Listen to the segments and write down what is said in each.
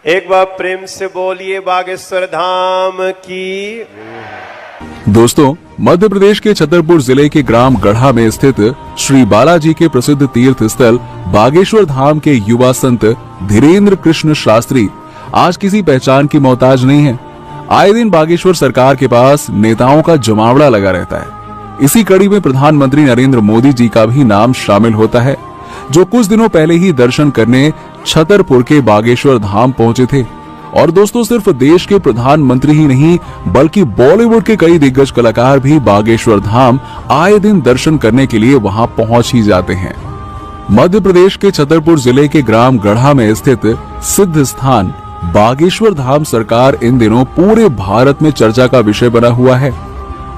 एक बार प्रेम से बोलिए बागेश्वर धाम की। दोस्तों, मध्य प्रदेश के छतरपुर जिले के ग्राम गढ़ा में स्थित श्री बालाजी के प्रसिद्ध तीर्थ स्थल बागेश्वर धाम के युवा संत धीरेन्द्र कृष्ण शास्त्री आज किसी पहचान की मोहताज नहीं है। आए दिन बागेश्वर सरकार के पास नेताओं का जमावड़ा लगा रहता है। इसी कड़ी में प्रधानमंत्री नरेंद्र मोदी जी का भी नाम शामिल होता है, जो कुछ दिनों पहले ही दर्शन करने छतरपुर के बागेश्वर धाम पहुंचे थे। और दोस्तों, सिर्फ देश के प्रधानमंत्री ही नहीं बल्कि बॉलीवुड के कई दिग्गज कलाकार भी बागेश्वर धाम आए दिन दर्शन करने के लिए वहां पहुंच ही जाते हैं। मध्य प्रदेश के छतरपुर जिले के ग्राम गढ़ा में स्थित सिद्ध स्थान बागेश्वर धाम सरकार इन दिनों पूरे भारत में चर्चा का विषय बना हुआ है।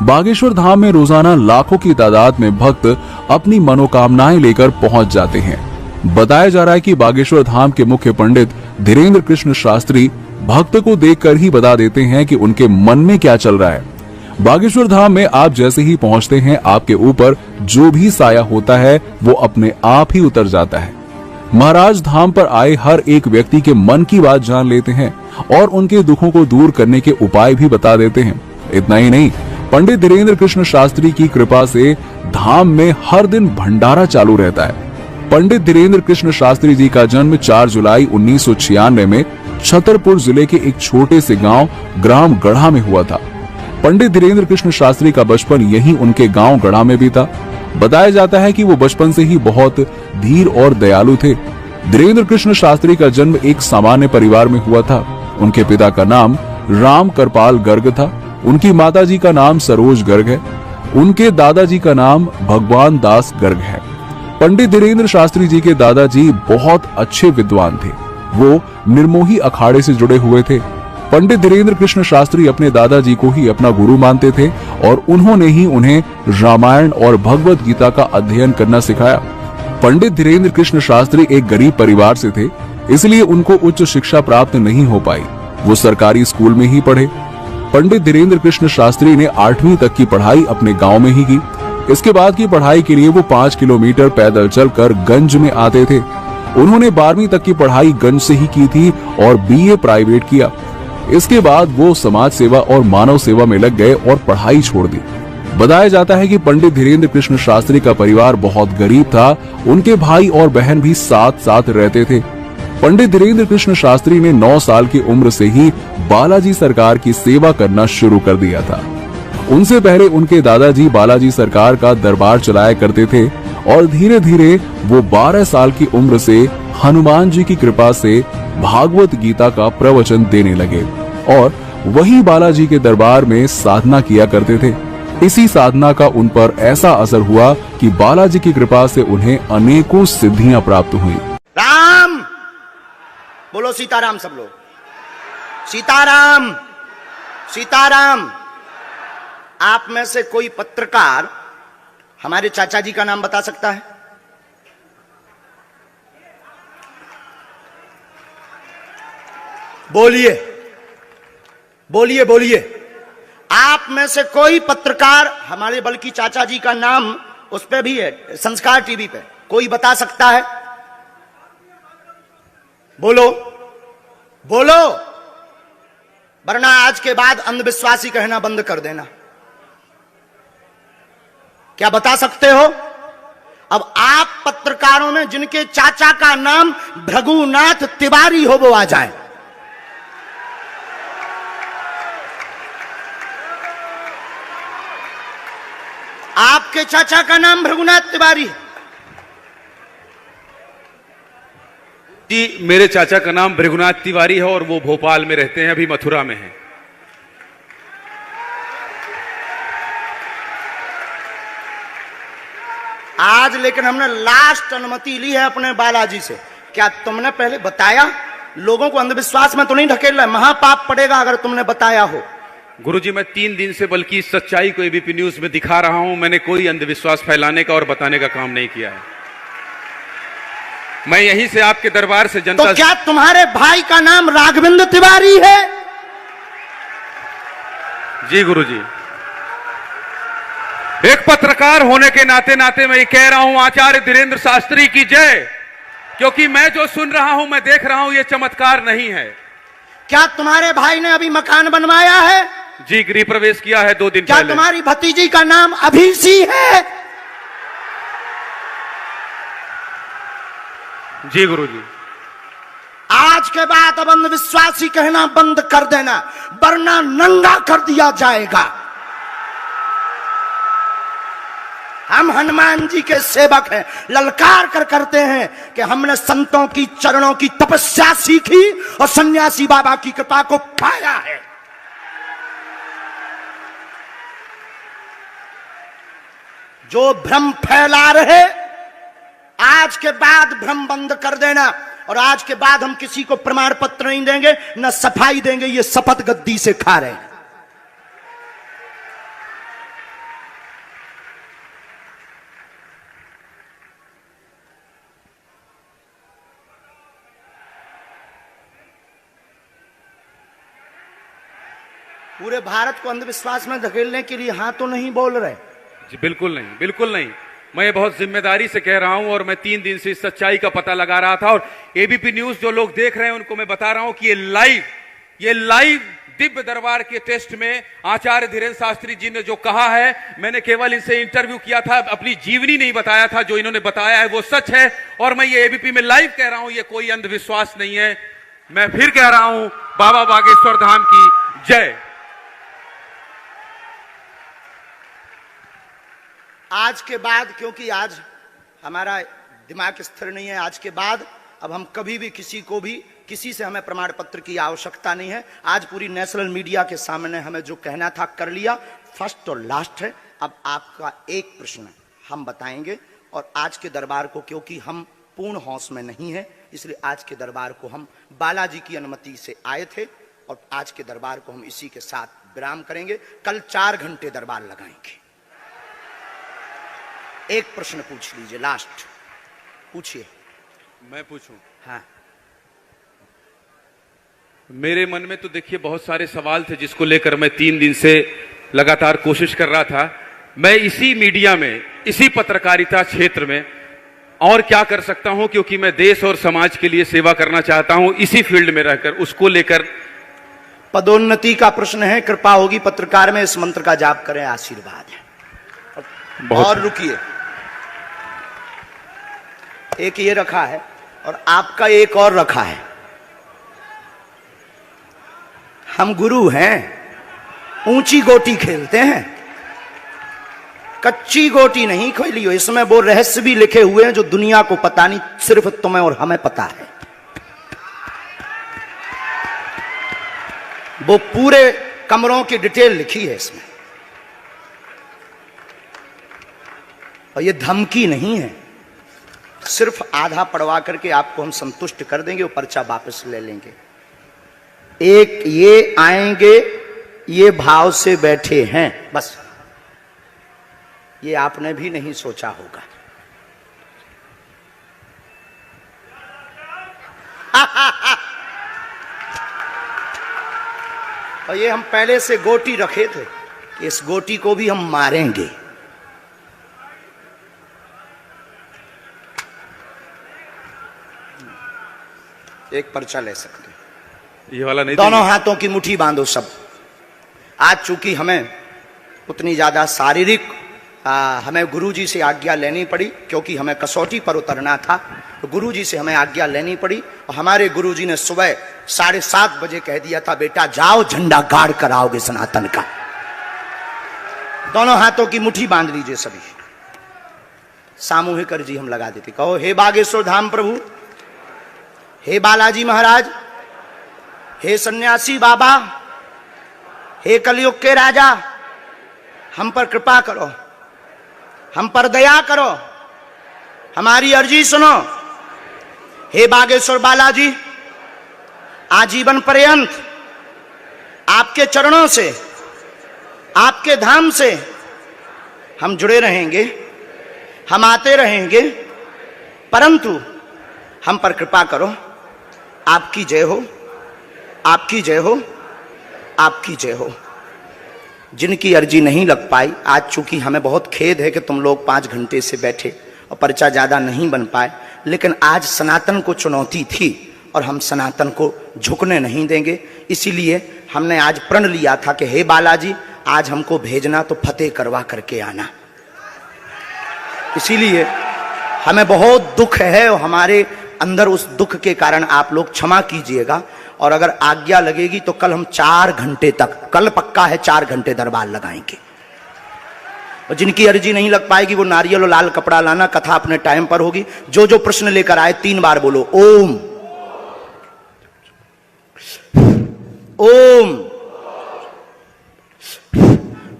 बागेश्वर धाम में रोजाना लाखों की तादाद में भक्त अपनी मनोकामनाएं लेकर पहुंच जाते हैं। बताया जा रहा है कि बागेश्वर धाम के मुख्य पंडित धीरेन्द्र कृष्ण शास्त्री भक्त को देखकर ही बता देते हैं कि उनके मन में क्या चल रहा है। बागेश्वर धाम में आप जैसे ही पहुंचते हैं, आपके ऊपर जो भी साया होता है वो अपने आप ही उतर जाता है। महाराज धाम पर आए हर एक व्यक्ति के मन की बात जान लेते हैं और उनके दुखों को दूर करने के उपाय भी बता देते हैं। इतना ही नहीं, पंडित धीरेन्द्र कृष्ण शास्त्री की कृपा से धाम में हर दिन भंडारा चालू रहता है। पंडित धीरेन्द्र कृष्ण शास्त्री जी का जन्म 4 जुलाई 1996 में छतरपुर जिले के एक छोटे से गांव ग्राम गढ़ा में हुआ था। पंडित धीरेन्द्र कृष्ण शास्त्री का बचपन यहीं उनके गांव गढ़ा में बीता। बताया जाता है कि वो बचपन से ही बहुत धीर और दयालु थे। धीरेन्द्र कृष्ण शास्त्री का जन्म एक सामान्य परिवार में हुआ था। उनके पिता का नाम राम करपाल गर्ग था। उनकी माताजी का नाम सरोज गर्ग है। उनके दादाजी का नाम भगवान दास गर्ग है। पंडित धीरेन्द्र शास्त्री जी के दादाजी बहुत अच्छे विद्वान थे। वो निर्मोही अखाड़े से जुड़े हुए थे। पंडित धीरेन्द्र कृष्ण शास्त्री अपने दादाजी को ही अपना गुरु मानते थे और उन्होंने ही उन्हें रामायण और भगवत गीता का अध्ययन करना सिखाया। पंडित धीरेन्द्र कृष्ण शास्त्री एक गरीब परिवार से थे, इसलिए उनको उच्च शिक्षा प्राप्त नहीं हो पाई। वो सरकारी स्कूल में ही पढ़े। पंडित धीरेन्द्र कृष्ण शास्त्री ने 8वीं तक की पढ़ाई अपने गांव में ही की। इसके बाद की पढ़ाई के लिए वो 5 किलोमीटर पैदल चलकर गंज में आते थे। उन्होंने 12वीं तक की पढ़ाई गंज से ही की थी और बीए प्राइवेट किया। इसके बाद वो समाज सेवा और मानव सेवा में लग गए और पढ़ाई छोड़ दी। बताया जाता है कि पंडित धीरेन्द्र कृष्ण शास्त्री का परिवार बहुत गरीब था। उनके भाई और बहन भी साथ साथ रहते थे। पंडित धीरेन्द्र कृष्ण शास्त्री ने 9 साल की उम्र से ही बालाजी सरकार की सेवा करना शुरू कर दिया था। उनसे पहले उनके दादाजी बालाजी सरकार का दरबार चलाया करते थे और धीरे धीरे वो 12 साल की उम्र से हनुमान जी की कृपा से भागवत गीता का प्रवचन देने लगे और वही बालाजी के दरबार में साधना किया करते थे। इसी साधना का उन पर ऐसा असर हुआ कि बालाजी की कृपा से उन्हें अनेकों सिद्धियां प्राप्त हुई। राम बोलो, सीताराम सब लोग, सीताराम सीताराम। आप में से कोई पत्रकार हमारे चाचा जी का नाम बता सकता है? बोलिए बोलिए बोलिए। आप में से कोई पत्रकार हमारे बल्कि चाचा जी का नाम उस पे भी है, संस्कार टीवी पे, कोई बता सकता है? बोलो बोलो, वरना आज के बाद अंधविश्वासी कहना बंद कर देना। क्या बता सकते हो? अब आप पत्रकारों में जिनके चाचा का नाम भृगुनाथ तिवारी हो वो आ जाए। आपके चाचा का नाम भृगुनाथ तिवारी है? जी, मेरे चाचा का नाम भृगुनाथ तिवारी है और वो भोपाल में रहते हैं, अभी मथुरा में हैं। आज लेकिन हमने लास्ट अनुमति ली है अपने बालाजी से। क्या तुमने पहले बताया? लोगों को अंधविश्वास में तो नहीं ढकेल रहा, महापाप पड़ेगा अगर तुमने बताया हो। गुरुजी, मैं 3 दिन से बल्कि सच्चाई को एबीपी न्यूज में दिखा रहा हूं। मैंने कोई अंधविश्वास फैलाने का और बताने का काम नहीं किया है। मैं यहीं से आपके दरबार से जनता। तो क्या तुम्हारे भाई का नाम राघवेंद्र तिवारी है? जी गुरुजी, एक पत्रकार होने के नाते नाते मैं ये कह रहा हूं, आचार्य धीरेन्द्र शास्त्री की जय। क्योंकि मैं जो सुन रहा हूं, मैं देख रहा हूं, ये चमत्कार नहीं है। क्या तुम्हारे भाई ने अभी मकान बनवाया है? जी, गृह प्रवेश किया है 2 दिन क्या पहले। तुम्हारी भतीजी का नाम अभिसी है? जी गुरुजी। आज के बाद अब अंधविश्वासी कहना बंद कर देना, वरना नंगा कर दिया जाएगा। हम हनुमान जी के सेवक हैं, ललकार कर करते हैं कि हमने संतों की चरणों की तपस्या सीखी और सन्यासी बाबा की कृपा को पाया है। जो भ्रम फैला रहे, आज के बाद भ्रम बंद कर देना। और आज के बाद हम किसी को प्रमाण पत्र नहीं देंगे, न सफाई देंगे, ये शपथ गद्दी से खा रहे हैं। पूरे भारत को अंधविश्वास में धकेलने के लिए हाँ तो नहीं बोल रहे। जी बिल्कुल नहीं, बिल्कुल नहीं। मैं ये बहुत जिम्मेदारी से कह रहा हूं और मैं 3 दिन से इस सच्चाई का पता लगा रहा था। और एबीपी न्यूज जो लोग देख रहे हैं उनको मैं बता रहा हूं कि ये लाइव दिव्य दरबार के टेस्ट में आचार्य धीरेन्द्र शास्त्री जी ने जो कहा है, मैंने केवल इनसे इंटरव्यू किया था, अपनी जीवनी नहीं बताया था। जो इन्होंने बताया है वो सच है और मैं ये एबीपी में लाइव कह रहा हूं, ये कोई अंधविश्वास नहीं है। मैं फिर कह रहा हूं, बाबा बागेश्वर धाम की जय। आज के बाद, क्योंकि आज हमारा दिमाग स्थिर नहीं है, आज के बाद अब हम कभी भी किसी से हमें प्रमाण पत्र की आवश्यकता नहीं है। आज पूरी नेशनल मीडिया के सामने हमें जो कहना था कर लिया, फर्स्ट और लास्ट है। अब आपका एक प्रश्न हम बताएंगे और आज के दरबार को, क्योंकि हम पूर्ण होश में नहीं है, इसलिए आज के दरबार को हम बालाजी की अनुमति से आए थे और आज के दरबार को हम इसी के साथ विराम करेंगे। कल 4 घंटे दरबार लगाएंगे। एक प्रश्न पूछ लीजिए, लास्ट पूछिए। मैं पूछूं? हाँ। मेरे मन में तो देखिए बहुत सारे सवाल थे जिसको लेकर मैं 3 दिन से लगातार कोशिश कर रहा था। मैं इसी मीडिया में, इसी पत्रकारिता क्षेत्र में और क्या कर सकता हूं, क्योंकि मैं देश और समाज के लिए सेवा करना चाहता हूं इसी फील्ड में रहकर। उसको लेकर पदोन्नति का प्रश्न है, कृपा होगी पत्रकार में इस मंत्र का जाप करें, आशीर्वाद है। और रुकिए, एक ये रखा है और आपका एक और रखा है। हम गुरु हैं, ऊंची गोटी खेलते हैं, कच्ची गोटी नहीं खेली हो। इसमें वो रहस्य भी लिखे हुए हैं जो दुनिया को पता नहीं, सिर्फ तुम्हें और हमें पता है। वो पूरे कमरों की डिटेल लिखी है इसमें। और ये धमकी नहीं है, सिर्फ आधा पढ़वा करके आपको हम संतुष्ट कर देंगे, वो पर्चा वापस ले लेंगे। एक ये आएंगे, ये भाव से बैठे हैं, बस ये आपने भी नहीं सोचा होगा। और ये हम पहले से गोटी रखे थे, इस गोटी को भी हम मारेंगे। एक पर्चा ले सकते हैं, ये वाला नहीं। दोनों हाथों की मुट्ठी बांधो सब। आज चूंकि हमें उतनी ज्यादा शारीरिक हमें गुरुजी से आज्ञा लेनी पड़ी, क्योंकि हमें कसौटी पर उतरना था, तो गुरुजी से हमें आज्ञा लेनी पड़ी। और हमारे गुरुजी ने सुबह 7:30 बजे कह दिया था, बेटा जाओ झंडा गाड़ कर आओगे सनातन का। दोनों हाथों की मुट्ठी बांध लीजिए सभी। सामूहिक अर्जी हम लगा देते, कहो हे बागेश्वर धाम प्रभु, हे बालाजी महाराज, हे सन्यासी बाबा, हे कलयुग के राजा, हम पर कृपा करो, हम पर दया करो, हमारी अर्जी सुनो। हे बागेश्वर बालाजी, आजीवन पर्यंत आपके चरणों से, आपके धाम से हम जुड़े रहेंगे, हम आते रहेंगे, परंतु हम पर कृपा करो। आपकी जय हो, आपकी जय हो, आपकी जय हो। जिनकी अर्जी नहीं लग पाई, आज चूंकि हमें बहुत खेद है कि तुम लोग 5 घंटे से बैठे और पर्चा ज्यादा नहीं बन पाए, लेकिन आज सनातन को चुनौती थी और हम सनातन को झुकने नहीं देंगे। इसीलिए हमने आज प्रण लिया था कि हे बालाजी, आज हमको भेजना तो फतेह करवा करके आना। इसीलिए हमें बहुत दुख है और हमारे अंदर उस दुख के कारण आप लोग क्षमा कीजिएगा। और अगर आज्ञा लगेगी तो कल हम 4 घंटे तक, कल पक्का है 4 घंटे दरबार लगाएंगे। और जिनकी अर्जी नहीं लग पाएगी वो नारियल और लाल कपड़ा लाना, कथा अपने टाइम पर होगी। जो जो प्रश्न लेकर आए 3 बार बोलो ओम ओम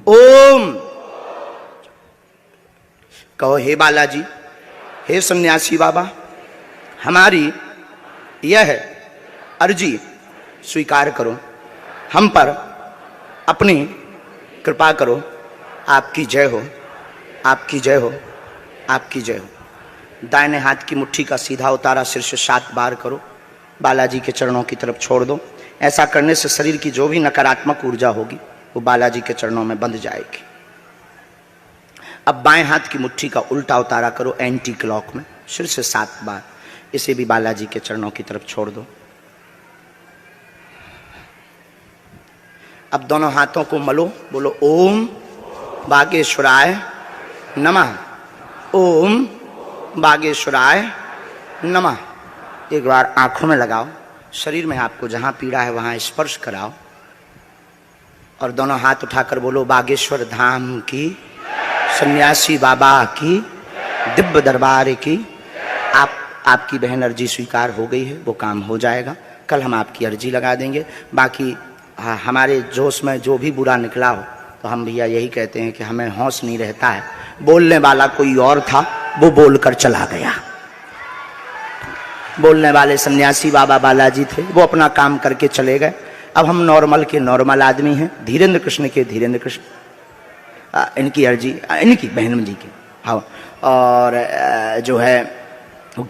ओम। कहो हे बालाजी, हे सन्यासी बाबा, हमारी यह अर्जी स्वीकार करो, हम पर अपनी कृपा करो। आपकी जय हो, आपकी जय हो, आपकी जय हो। दाहिने हाथ की मुट्ठी का सीधा उतारा शीर्ष 7 बार करो, बालाजी के चरणों की तरफ छोड़ दो। ऐसा करने से शरीर की जो भी नकारात्मक ऊर्जा होगी वो बालाजी के चरणों में बंध जाएगी। अब बाएं हाथ की मुट्ठी का उल्टा उतारा करो एंटी क्लॉक में, शीर्ष 7 बार। इसे भी बालाजी के चरणों की तरफ छोड़ दो। अब दोनों हाथों को मलो, बोलो ओम बागेश्वराय नमः, ओम बागेश्वराय नमः। एक बार आंखों में लगाओ, शरीर में आपको जहां पीड़ा है वहां स्पर्श कराओ और दोनों हाथ उठाकर बोलो बागेश्वर धाम की, सन्यासी बाबा की, दिव्य दरबार की। आपकी बहन अर्जी स्वीकार हो गई है, वो काम हो जाएगा। कल हम आपकी अर्जी लगा देंगे। बाकी हमारे जोश में जो भी बुरा निकला हो तो हम भैया यही कहते हैं कि हमें होश नहीं रहता है। बोलने वाला कोई और था, वो बोलकर चला गया। बोलने वाले सन्यासी बाबा बालाजी थे, वो अपना काम करके चले गए। अब हम नॉर्मल के नॉर्मल आदमी हैं, धीरेन्द्र कृष्ण के धीरेन्द्र कृष्ण। इनकी अर्जी, इनकी बहन जी की, हाँ। और जो है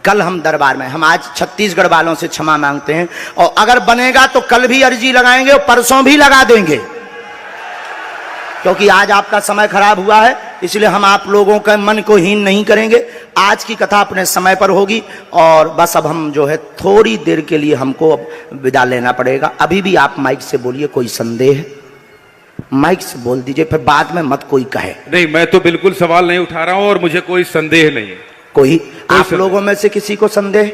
कल हम दरबार में, हम आज छत्तीसगढ़ वालों से क्षमा मांगते हैं और अगर बनेगा तो कल भी अर्जी लगाएंगे और परसों भी लगा देंगे, क्योंकि आज आपका समय खराब हुआ है। इसलिए हम आप लोगों के मन को हीन नहीं करेंगे। आज की कथा अपने समय पर होगी और बस अब हम जो है थोड़ी देर के लिए हमको अब विदा लेना पड़ेगा। अभी भी आप माइक से बोलिए, कोई संदेह माइक से बोल दीजिए, फिर बाद में मत कोई कहे। नहीं, मैं तो बिल्कुल सवाल नहीं उठा रहा हूं और मुझे कोई संदेह नहीं है। कोई आप लोगों में से किसी को संदेह?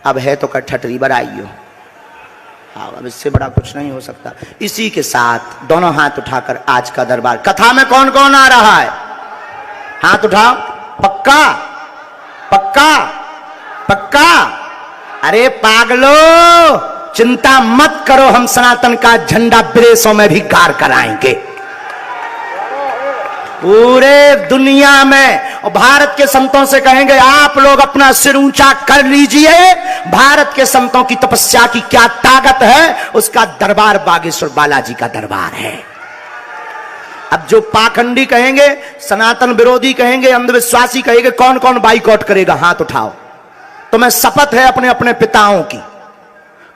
अब है तो कठठरी बराइयो। हाँ, अब इससे बड़ा कुछ नहीं हो सकता। इसी के साथ दोनों हाथ उठाकर आज का दरबार, कथा में कौन कौन आ रहा है? हाथ उठाओ। पक्का पक्का पक्का? अरे पागलो, चिंता मत करो, हम सनातन का झंडा विदेशों में भी गाड़ कराएंगे, पूरे दुनिया में। और भारत के संतों से कहेंगे आप लोग अपना सिर ऊंचा कर लीजिए, भारत के संतों की तपस्या की क्या ताकत है, उसका दरबार बागेश्वर बालाजी का दरबार है। अब जो पाखंडी कहेंगे, सनातन विरोधी कहेंगे, अंधविश्वासी कहेंगे, कौन कौन बाइकआउट करेगा? हाथ उठाओ। तुम्हें शपथ है अपने अपने पिताओं की,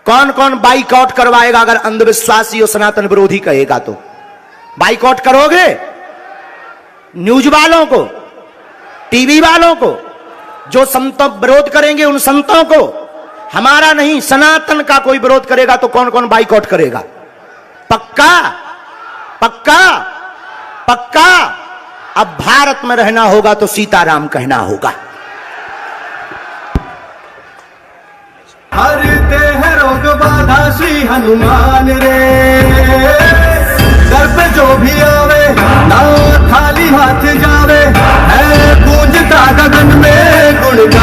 कौन कौन बाइकआउट करवाएगा? अगर अंधविश्वासी और सनातन विरोधी कहेगा तो बाइकआउट करोगे? न्यूज वालों को, टीवी वालों को, जो संतों विरोध करेंगे उन संतों को, हमारा नहीं सनातन का कोई विरोध करेगा तो कौन कौन बाइकआउट करेगा? पक्का पक्का पक्का? अब भारत में रहना होगा तो सीताराम कहना होगा। हरते हैं रोग बाधा श्री हनुमान रे, दर पे जो भी आवे ना खाली हाथ जावे, है गूंजता गगन में गुणगान।